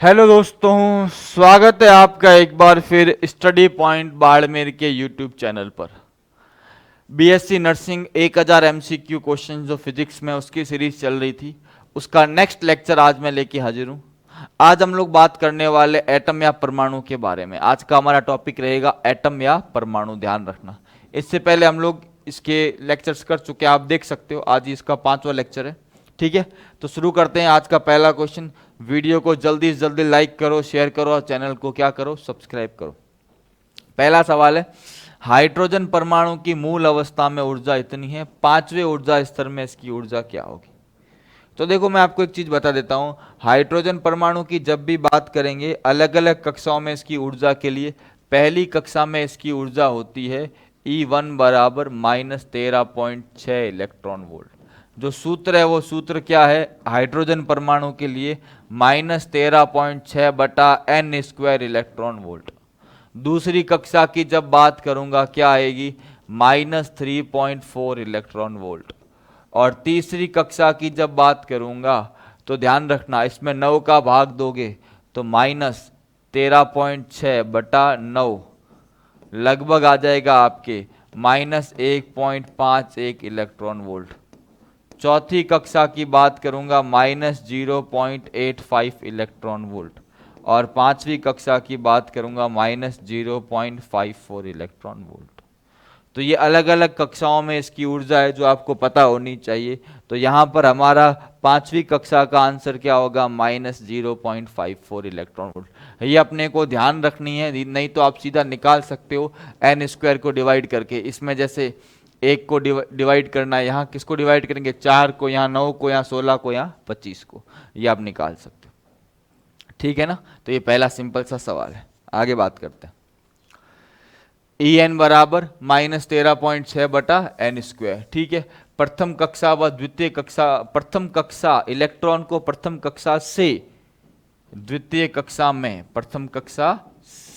Hello दोस्तों, स्वागत है आपका एक बार फिर स्टडी पॉइंट बाड़मेर के यूट्यूब चैनल पर। बीएससी नर्सिंग 1000 एमसीक्यू क्वेश्चन जो फिजिक्स में उसकी सीरीज चल रही थी, उसका नेक्स्ट लेक्चर आज मैं लेके हाजिर हूँ। आज हम लोग बात करने वाले एटम या परमाणु के बारे में। आज का हमारा टॉपिक रहेगा एटम या परमाणु, ध्यान रखना। इससे पहले हम लोग इसके लेक्चर्स कर चुके हैं, आप देख सकते हो। आज ही इसका 5वां लेक्चर है, ठीक है। तो शुरू करते हैं आज का पहला क्वेश्चन। वीडियो को जल्दी से जल्दी लाइक करो, शेयर करो और चैनल को क्या करो, सब्सक्राइब करो। पहला सवाल है, हाइड्रोजन परमाणु की मूल अवस्था में ऊर्जा इतनी है, 5वें ऊर्जा स्तर में इसकी ऊर्जा क्या होगी? तो देखो, मैं आपको एक चीज बता देता हूं। हाइड्रोजन परमाणु की जब भी बात करेंगे अलग अलग कक्षाओं में इसकी ऊर्जा के लिए, पहली कक्षा में इसकी ऊर्जा होती है E1 बराबर -13.6 इलेक्ट्रॉन वोल्ट। जो सूत्र है वो सूत्र क्या है हाइड्रोजन परमाणु के लिए? -13.6 बटा n² इलेक्ट्रॉन वोल्ट। दूसरी कक्षा की जब बात करूंगा क्या आएगी? -3.4 इलेक्ट्रॉन वोल्ट। और तीसरी कक्षा की जब बात करूंगा तो ध्यान रखना, इसमें 9 का भाग दोगे तो -13.6 बटा 9 लगभग आ जाएगा आपके -1.51 इलेक्ट्रॉन वोल्ट। चौथी कक्षा की बात करूंगा -0.85 इलेक्ट्रॉन वोल्ट। और पांचवी कक्षा की बात करूंगा -0.54 इलेक्ट्रॉन वोल्ट। तो ये अलग अलग कक्षाओं में इसकी ऊर्जा है जो आपको पता होनी चाहिए। तो यहाँ पर हमारा पांचवी कक्षा का आंसर क्या होगा? -0.54 इलेक्ट्रॉन वोल्ट। ये अपने को ध्यान रखनी है, नहीं तो आप सीधा निकाल सकते हो n² को डिवाइड करके। इसमें जैसे 1 को डिवाइड करना है, यहाँ किसको डिवाइड करेंगे? 4 को, यहाँ 9 को, यहाँ 16 को, यहाँ 25 को। ये आप निकाल सकते हो, ठीक है ना। तो ये पहला सिंपल सा सवाल है। आगे बात करते हैं। En बराबर -13.6 बटा n², ठीक है। प्रथम कक्षा व द्वितीय कक्षा, प्रथम कक्षा इलेक्ट्रॉन को प्रथम कक्षा से द्वितीय कक्षा में, प्रथम कक्षा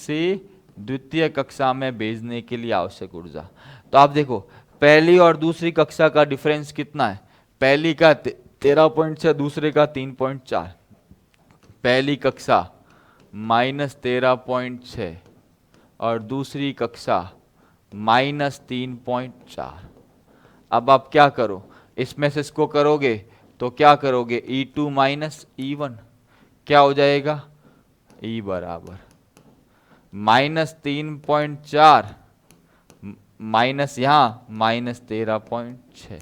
से द्वितीय कक्षा में भेजने के लिए आवश्यक ऊर्जा। तो आप देखो, पहली और दूसरी कक्षा का डिफरेंस कितना है? पहली का 13.6, दूसरे का 3.4। पहली कक्षा -13.6 और दूसरी कक्षा -3.4। अब आप क्या करो, इसमें से इसको करोगे तो क्या करोगे? E2 माइनस E1 क्या हो जाएगा? E बराबर -3.4 माइनस यहाँ -13.6।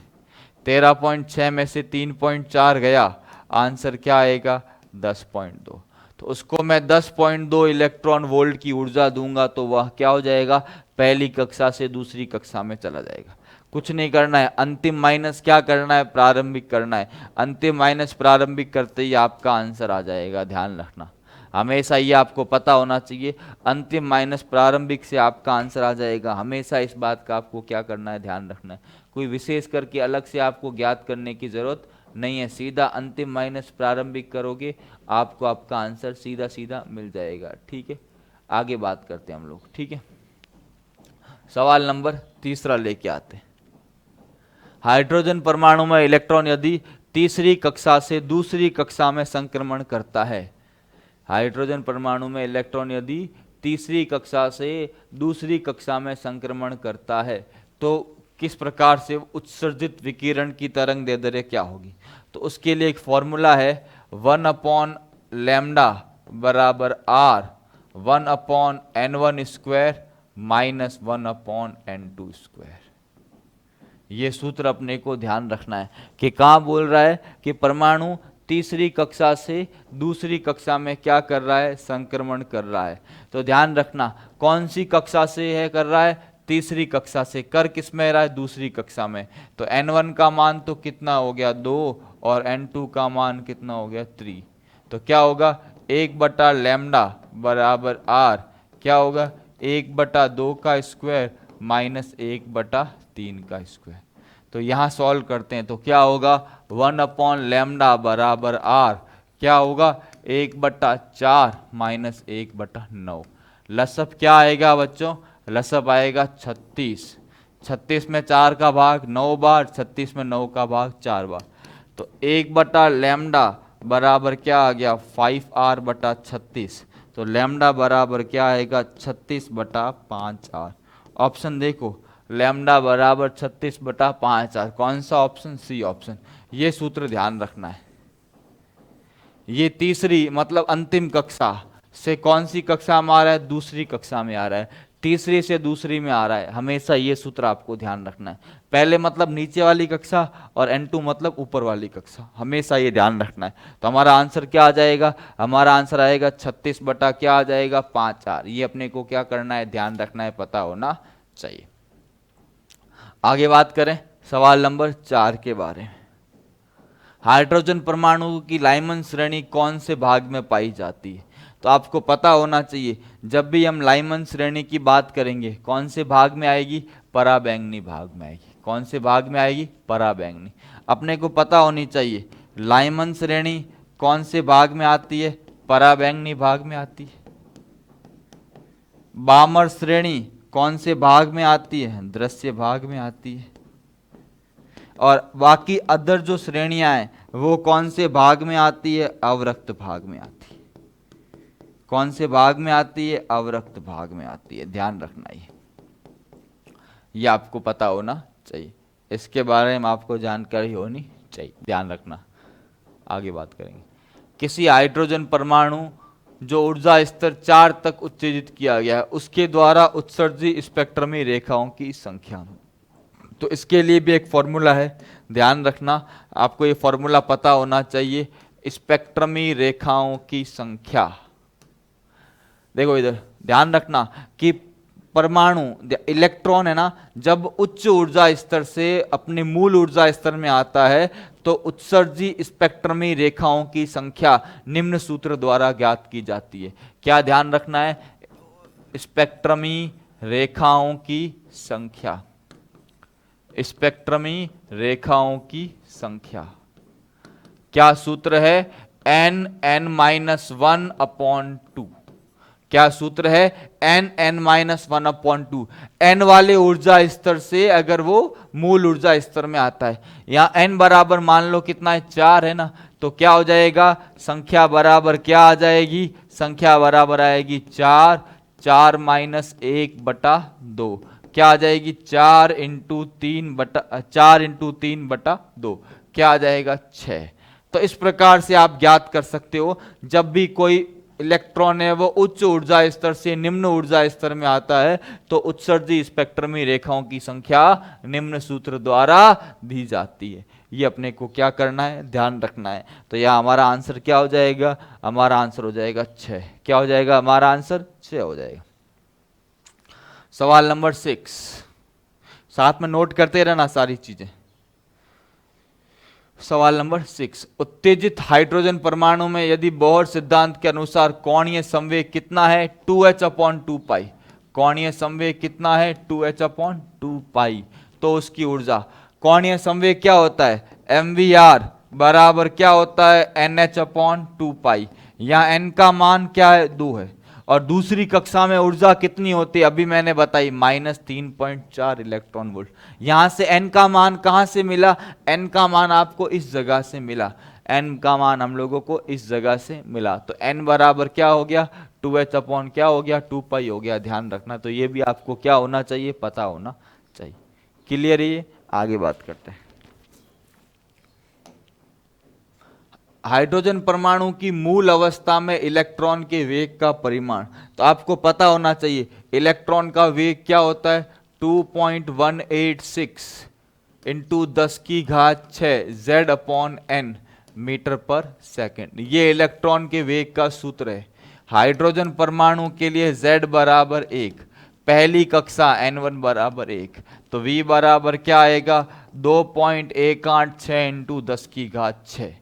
13.6 में से 3.4 गया, आंसर क्या आएगा? 10.2। तो उसको मैं 10.2 इलेक्ट्रॉन वोल्ट की ऊर्जा दूंगा तो वह क्या हो जाएगा? पहली कक्षा से दूसरी कक्षा में चला जाएगा। कुछ नहीं करना है, अंतिम माइनस क्या करना है? प्रारंभिक करना है। अंतिम माइनस प्रारंभिक करते ही आपका आंसर आ जाएगा, ध्यान रखना। हमेशा ये आपको पता होना चाहिए, अंतिम माइनस प्रारंभिक से आपका आंसर आ जाएगा। हमेशा इस बात का आपको क्या करना है? ध्यान रखना है। कोई विशेष करके अलग से आपको ज्ञात करने की जरूरत नहीं है। सीधा अंतिम माइनस प्रारंभिक करोगे, आपको आपका आंसर सीधा सीधा मिल जाएगा, ठीक है। आगे बात करते हैं हम लोग, ठीक है। सवाल नंबर तीसरा लेके आते हैं। हाइड्रोजन परमाणु में इलेक्ट्रॉन यदि तीसरी कक्षा से दूसरी कक्षा में संक्रमण करता है, हाइड्रोजन परमाणु में इलेक्ट्रॉन यदि तीसरी कक्षा से दूसरी कक्षा में संक्रमण करता है तो किस प्रकार से उत्सर्जित विकिरण की तरंग दैर्ध्य क्या होगी? तो उसके लिए एक फॉर्मूला है, 1/λ बराबर R 1/n1² माइनस 1/n2²। ये सूत्र अपने को ध्यान रखना है कि कहाँ बोल रहा है कि परमाणु तीसरी कक्षा से दूसरी कक्षा में क्या कर रहा है? संक्रमण कर रहा है। तो ध्यान रखना, कौन सी कक्षा से है कर रहा है? तीसरी कक्षा से। कर किस में रहा है? दूसरी कक्षा में। तो n1 का मान तो कितना हो गया? 2, और n2 का मान कितना हो गया? 3। तो क्या होगा? 1/λ बराबर R क्या होगा? 1/2 का स्क्वायर माइनस 1/3 का स्क्वायर। तो यहाँ सॉल्व करते हैं तो क्या होगा? 1/λ बराबर R क्या होगा? 1/4 माइनस 1/9। लसअप क्या आएगा बच्चों? लसअप आएगा 36। 36 में 4 का भाग 9 बार, 36 में 9 का भाग 4 बार। तो 1/λ बराबर क्या आ गया 5r बटा 36। तो लैम्डा बराबर क्या आएगा 36 बटा 5r। ऑप्शन देखो लैम्डा बराबर 36 बटा 5r, कौन सा ऑप्शन, सी ऑप्शन। ये सूत्र ध्यान रखना है। ये तीसरी मतलब अंतिम कक्षा से कौन सी कक्षा में आ रहा है, दूसरी कक्षा में आ रहा है, तीसरी से दूसरी में आ रहा है। हमेशा ये सूत्र आपको ध्यान रखना है। पहले मतलब नीचे वाली कक्षा और N2 मतलब ऊपर वाली कक्षा, हमेशा ये ध्यान रखना है। तो हमारा आंसर क्या आ जाएगा, हमारा आंसर आएगा 36 बटा क्या आ जाएगा 5r। ये अपने को क्या करना है, ध्यान रखना है, पता होना चाहिए। आगे बात करें सवाल नंबर 4 के बारे में। हाइड्रोजन परमाणु की लाइमन श्रेणी कौन से भाग में पाई जाती है। तो आपको पता होना चाहिए जब भी हम लाइमन श्रेणी की बात करेंगे कौन से भाग में आएगी, पराबैंगनी भाग में आएगी। कौन से भाग में आएगी, पराबैंगनी। अपने को पता होनी चाहिए लाइमन श्रेणी कौन से भाग में आती है, पराबैंगनी भाग में आती है। बामर श्रेणी कौन से भाग में आती है, दृश्य भाग में आती है। और बाकी अदर जो श्रेणियां हैं वो कौन से भाग में आती है, अवरक्त भाग में आती है। कौन से भाग में आती है, अवरक्त भाग में आती है। ध्यान रखना ये आपको पता होना चाहिए, इसके बारे में आपको जानकारी होनी चाहिए, ध्यान रखना। आगे बात करेंगे। किसी हाइड्रोजन परमाणु जो ऊर्जा स्तर 4 तक उत्तेजित किया गया है उसके द्वारा उत्सर्जित स्पेक्ट्रमी रेखाओं की संख्या। तो इसके लिए भी एक फॉर्मूला है, ध्यान रखना, आपको ये फॉर्मूला पता होना चाहिए। स्पेक्ट्रमी रेखाओं की संख्या, देखो इधर ध्यान रखना कि परमाणु इलेक्ट्रॉन है ना, जब उच्च ऊर्जा स्तर से अपने मूल ऊर्जा स्तर में आता है तो उत्सर्जित स्पेक्ट्रमी रेखाओं की संख्या निम्न सूत्र द्वारा ज्ञात की जाती है। क्या ध्यान रखना है, स्पेक्ट्रमी रेखाओं की संख्या। स्पेक्ट्रमी रेखाओं की संख्या क्या सूत्र है, n(n-1/2)। क्या सूत्र है, n(n-1/2)। n वाले ऊर्जा स्तर से अगर वो मूल ऊर्जा स्तर में आता है, यहां n बराबर मान लो कितना है, 4 है ना, तो क्या हो जाएगा, संख्या बराबर क्या आ जाएगी, संख्या बराबर आएगी 4, 4 - 1/2। क्या आ जाएगी 4 × 3/2, क्या आ जाएगा 6। तो इस प्रकार से आप ज्ञात कर सकते हो जब भी कोई इलेक्ट्रॉन है वो उच्च ऊर्जा स्तर से निम्न ऊर्जा स्तर में आता है तो उत्सर्जित स्पेक्ट्रमी रेखाओं की संख्या निम्न सूत्र द्वारा दी जाती है। ये अपने को क्या करना है, ध्यान रखना है। तो यह हमारा आंसर क्या हो जाएगा, हमारा आंसर हो जाएगा 6। क्या हो जाएगा, हमारा आंसर 6 हो जाएगा। सवाल नंबर 6, साथ में नोट करते रहना सारी चीजें। सवाल नंबर 6, उत्तेजित हाइड्रोजन परमाणु में यदि बोहर सिद्धांत के अनुसार कोणीय संवेग कितना है, 2h/2π। कोणीय संवेग कितना है, 2h/2π। तो उसकी ऊर्जा, कोणीय संवेग क्या होता है, mvr बराबर क्या होता है, nh/2π। यहाँ n का मान क्या है, 2 है। और दूसरी कक्षा में ऊर्जा कितनी होती है, अभी मैंने बताई -3.4 इलेक्ट्रॉन वोल्ट। यहां से n का मान कहां से मिला, n का मान आपको इस जगह से मिला, n का मान हम लोगों को इस जगह से मिला। तो n बराबर क्या हो गया, 2h/ क्या हो गया, 2π हो गया। ध्यान रखना, तो ये भी आपको क्या होना चाहिए, पता होना चाहिए। क्लियर है ये, आगे बात करते हैं। हाइड्रोजन परमाणु की मूल अवस्था में इलेक्ट्रॉन के वेग का परिमाण, तो आपको पता होना चाहिए इलेक्ट्रॉन का वेग क्या होता है, 2.186 × 10⁶ Z/n मीटर/सेकंड। ये इलेक्ट्रॉन के वेग का सूत्र है। हाइड्रोजन परमाणु के लिए Z बराबर 1, पहली कक्षा n1 बराबर 1, तो V बराबर क्या आएगा, 2.186 × 10⁶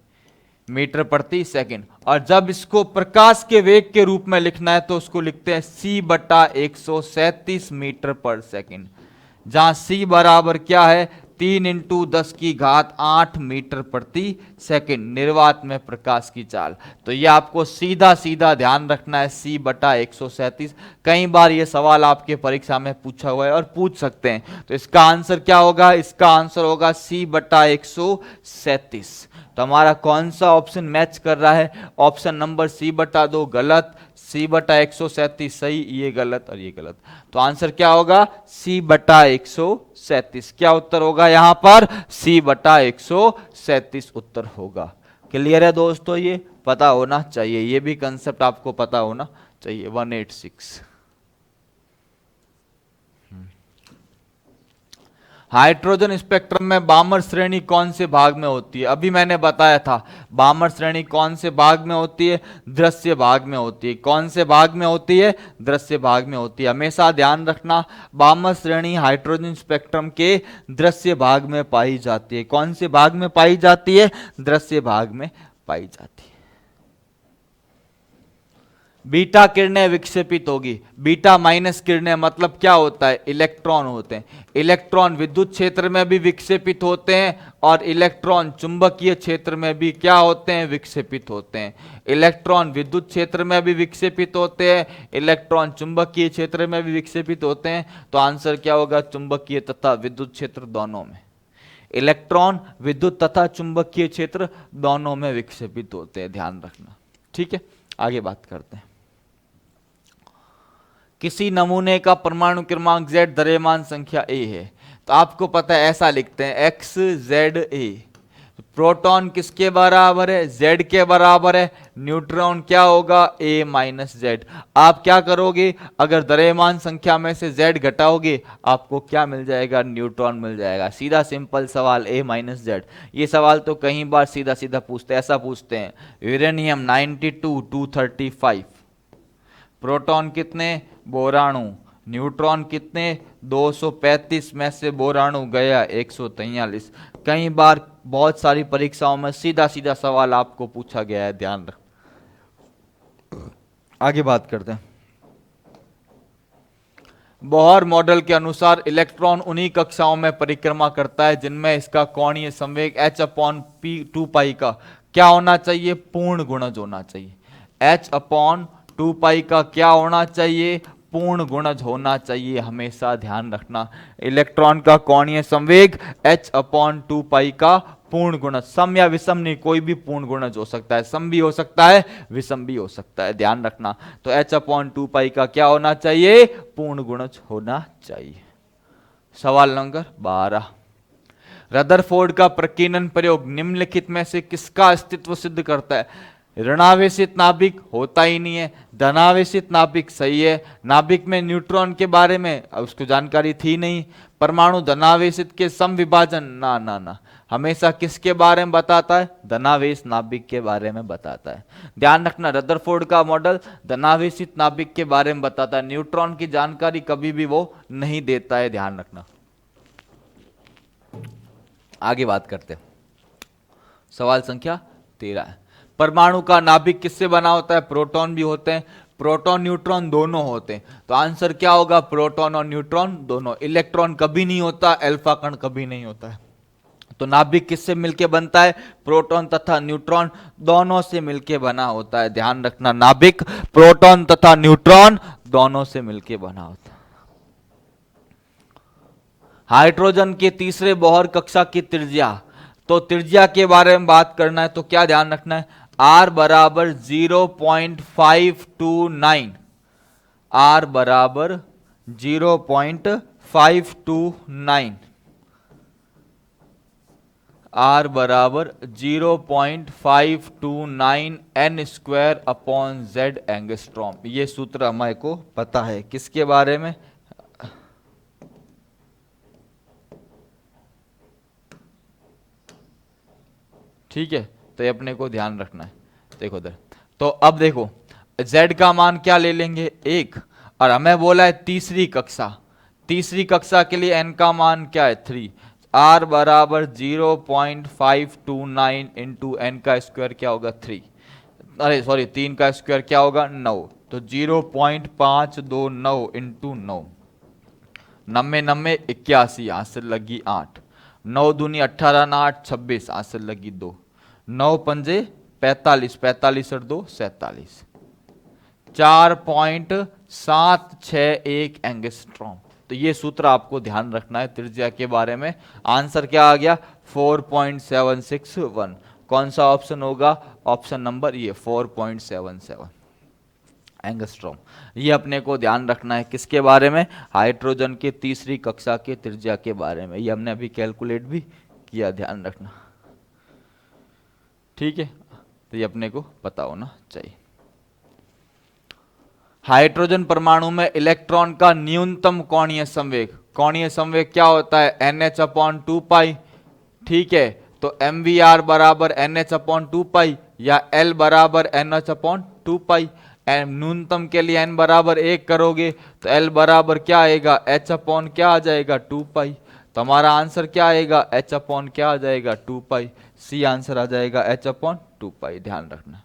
मीटर/सेकंड। और जब इसको प्रकाश के वेग के रूप में लिखना है तो उसको लिखते हैं c/137 मीटर/सेकंड, जहां c बराबर क्या है, 3 × 10⁸ मीटर/सेकंड, निर्वात में प्रकाश की चाल। तो ये आपको सीधा सीधा ध्यान रखना है, c/137। कई बार ये सवाल आपके परीक्षा में पूछा हुआ है और पूछ सकते हैं। तो इसका आंसर क्या होगा, इसका आंसर होगा c/137। तो हमारा कौन सा ऑप्शन मैच कर रहा है? ऑप्शन नंबर सी बटा 2 गलत, सी बटा 137 सही, ये गलत और ये गलत। तो आंसर क्या होगा? सी बटा 137। क्या उत्तर होगा यहां पर? सी बटा 137 उत्तर होगा। क्लियर है दोस्तों? ये पता होना चाहिए, ये भी कंसेप्ट आपको पता होना चाहिए। 186। हाइड्रोजन स्पेक्ट्रम में बामर श्रेणी कौन से भाग में होती है? अभी मैंने बताया था बामर श्रेणी कौन से भाग में होती है? दृश्य भाग में होती है। कौन से भाग में होती है? दृश्य भाग में होती है। हमेशा ध्यान रखना, बामर श्रेणी हाइड्रोजन स्पेक्ट्रम के दृश्य भाग में पाई जाती है। कौन से भाग में पाई जाती है? दृश्य भाग में पाई जाती है। बीटा किरणें विक्षेपित होगी। बीटा माइनस किरणें मतलब क्या होता है? इलेक्ट्रॉन होते हैं। इलेक्ट्रॉन विद्युत क्षेत्र में भी विक्षेपित होते हैं और इलेक्ट्रॉन चुंबकीय क्षेत्र में भी क्या होते हैं? विक्षेपित होते हैं। इलेक्ट्रॉन विद्युत क्षेत्र में भी विक्षेपित होते हैं, इलेक्ट्रॉन चुंबकीय क्षेत्र में भी विक्षेपित होते हैं। तो आंसर क्या होगा? चुंबकीय तथा विद्युत क्षेत्र दोनों में। इलेक्ट्रॉन विद्युत तथा चुंबकीय क्षेत्र दोनों में विक्षेपित होते हैं, ध्यान रखना। ठीक है, आगे बात करते हैं। किसी नमूने का परमाणु क्रमांक Z द्रव्यमान संख्या A है, तो आपको पता है ऐसा लिखते हैं XZA। प्रोटॉन किसके बराबर है? Z के बराबर है। न्यूट्रॉन क्या होगा? A minus Z। आप क्या करोगे? अगर द्रव्यमान संख्या में से Z घटाओगे आपको क्या मिल जाएगा? न्यूट्रॉन मिल जाएगा। सीधा सिंपल सवाल, A माइनस Z। ये सवाल तो कई बार सीधा सीधा पूछते हैं। ऐसा पूछते हैं, यूरेनियम 92 235, प्रोटॉन कितने? बोराणु। न्यूट्रॉन कितने? 235 में से बोराणु गया 143। कई बार बहुत सारी परीक्षाओं में सीधा सीधा सवाल आपको पूछा गया है, ध्यान रख। आगे बात करते हैं। बोहर मॉडल के अनुसार इलेक्ट्रॉन उन्हीं कक्षाओं में परिक्रमा करता है जिनमें इसका कोणीय संवेग h/2π का क्या होना चाहिए? पूर्ण गुणज होना चाहिए। h/2π का क्या होना चाहिए? पूर्ण गुणज होना चाहिए। हमेशा ध्यान रखना, इलेक्ट्रॉन का कोणीय संवेग h/2π का पूर्ण गुणज, सम या विषम नहीं, कोई भी पूर्ण गुणज हो सकता है। सम भी हो सकता है, विषम भी हो सकता है, ध्यान रखना। तो h/2π का क्या होना चाहिए? पूर्ण गुणज होना चाहिए। सवाल नंबर 12, रदरफोर्ड का प्रकीर्णन प्रयोग निम्नलिखित में से किसका अस्तित्व सिद्ध करता है? ऋणावेशित नाभिक होता ही नहीं है, धनावेशित नाभिक सही है। नाभिक में न्यूट्रॉन के बारे में उसको जानकारी थी नहीं। परमाणु धनावेशित के समविभाजन, ना ना ना। हमेशा किसके बारे में बताता है? धनावेश नाभिक के बारे में बताता है। ध्यान रखना, रदरफोर्ड का मॉडल धनावेशित नाभिक के बारे में बताता है, न्यूट्रॉन की जानकारी कभी भी वो नहीं देता है, ध्यान रखना। आगे बात करते हैं। सवाल संख्या 13 है। परमाणु का नाभिक किससे बना होता है? प्रोटॉन भी होते हैं, प्रोटॉन न्यूट्रॉन दोनों होते हैं। तो आंसर क्या होगा? प्रोटॉन और न्यूट्रॉन दोनों। इलेक्ट्रॉन कभी नहीं होता, अल्फा कण कभी नहीं होता है। तो नाभिक किससे मिलके बनता है? प्रोटॉन तथा न्यूट्रॉन दोनों से मिलके बना होता है, ध्यान रखना। नाभिक प्रोटॉन तथा न्यूट्रॉन दोनों से मिलके बना होता है। हाइड्रोजन के तीसरे बोहर कक्षा की त्रिज्या, तो त्रिज्या के बारे में बात करना है तो क्या ध्यान रखना है? R बराबर 0.529, R बराबर 0.529, R बराबर 0.529 n² Z एंगस्ट्रॉम। ये सूत्र हमारे को पता है। किसके बारे में? ठीक है, तो ये अपने को ध्यान रखना है। देखो इधर, तो अब देखो Z का मान क्या ले लेंगे? 1, और हमें बोला है तीसरी कक्षा। तीसरी कक्षा के लिए n का मान क्या है? 3। R बराबर 0.529 इंटू n का स्क्वायर क्या होगा? 3। अरे सॉरी, 3 का स्क्वायर क्या होगा? 9। तो 0.529 इंटू 9, 90 90 81, यहाँ से लगी 8। 9 दूनी 18 ना 8 26, यहाँ से लगी 2। 9 पंजे 45, 45 और 2 47, 4.761 एंगस्ट्रॉम। तो ये सूत्र आपको ध्यान रखना है त्रिज्या के बारे में। आंसर क्या आ गया? 4.761। कौन सा ऑप्शन होगा? ऑप्शन नंबर ये 4.77 एंगस्ट्रॉम। ये अपने को ध्यान रखना है किसके बारे में? हाइड्रोजन के तीसरी कक्षा के त्रिज्या के बारे में। ये हमने अभी कैलकुलेट भी किया, ध्यान रखना, ठीक है। तो ये अपने को पता होना चाहिए। हाइड्रोजन परमाणु में इलेक्ट्रॉन का न्यूनतम कोणीय संवेग, कोणीय संवेग क्या होता है? NH/2 ठीक है। तो MVR बराबर NH/2 या L बराबर NH/2। न्यूनतम के लिए n बराबर 1 करोगे तो L बराबर क्या आएगा? H अपॉन क्या आ जाएगा? 2 तो हमारा आंसर क्या आएगा? H अपॉन क्या आ जाएगा? 2 सी आंसर आ जाएगा H/2। ध्यान रखना,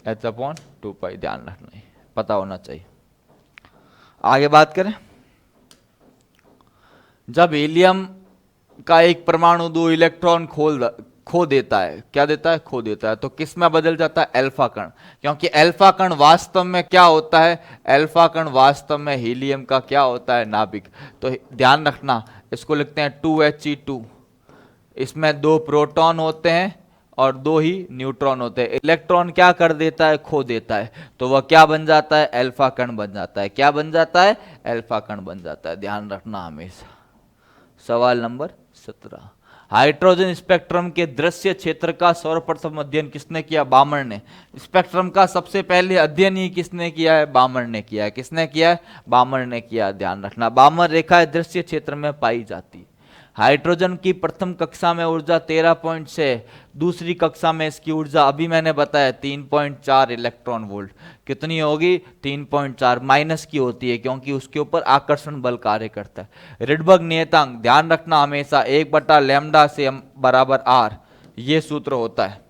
H/2, ध्यान रखना, पता होना चाहिए। आगे बात करें, जब हीलियम का एक परमाणु 2 इलेक्ट्रॉन खो देता है, क्या देता है? खो देता है, तो किस में बदल जाता है? अल्फा कण। क्योंकि अल्फा कण वास्तव में क्या होता है? अल्फा कण वास्तव में हीलियम का क्या होता है? नाभिक। तो ध्यान रखना, इसको लिखते हैं 2He2। इसमें 2 प्रोटॉन होते हैं और 2 ही न्यूट्रॉन होते हैं। इलेक्ट्रॉन क्या कर देता है? खो देता है, तो वह क्या बन जाता है? अल्फा कण बन जाता है। क्या बन जाता है? अल्फा कण बन जाता है। ध्यान रखना हमेशा। सवाल नंबर 17, हाइड्रोजन स्पेक्ट्रम के दृश्य क्षेत्र का सर्वप्रथम अध्ययन किसने किया? बामर ने। स्पेक्ट्रम का सबसे पहले अध्ययन ही किसने किया है? बामर ने किया है। किसने किया है? बामर ने किया। ध्यान रखना, बामर रेखा दृश्य क्षेत्र में पाई जाती है। हाइड्रोजन की प्रथम कक्षा में ऊर्जा 13.6, दूसरी कक्षा में इसकी ऊर्जा अभी मैंने बताया 3.4 इलेक्ट्रॉन वोल्ट। कितनी होगी? 3.4। माइनस की होती है क्योंकि उसके ऊपर आकर्षण बल कार्य करता है। रिडबर्ग नियतांक ध्यान रखना हमेशा 1/λ से बराबर R, ये सूत्र होता है।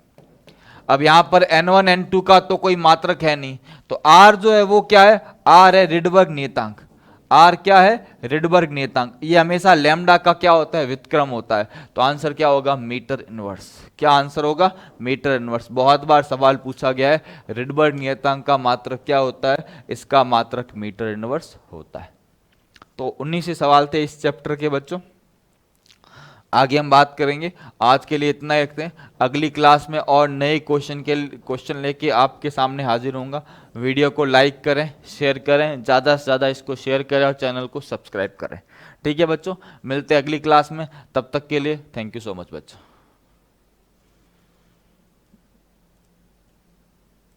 अब यहां पर N1 N2 का तो कोई मात्रक है नहीं, तो R जो है वो क्या है? R है रिडबर्ग नियतांक। R क्या है? रिडबर्ग नियतांक। ये हमेशा लैम्डा का क्या होता है? व्युत्क्रम होता है। तो आंसर क्या होगा? Metre inverse. क्या आंसर होगा? Metre inverse. बहुत बार सवाल पूछा गया है, रिडबर्ग नियतांक का मात्रक क्या होता है? इसका मात्रक मीटर इनवर्स होता है। तो 19 से सवाल थे इस चैप्टर के बच्चों। आगे हम बात करेंगे। आज के लिए इतना ही रखते हैं, अगली क्लास में और नए क्वेश्चन लेके आपके सामने हाजिर होऊंगा। वीडियो को लाइक करें, शेयर करें, ज़्यादा से ज़्यादा इसको शेयर करें और चैनल को सब्सक्राइब करें। ठीक है बच्चों, मिलते हैं अगली क्लास में। तब तक के लिए थैंक यू सो मच बच्चों।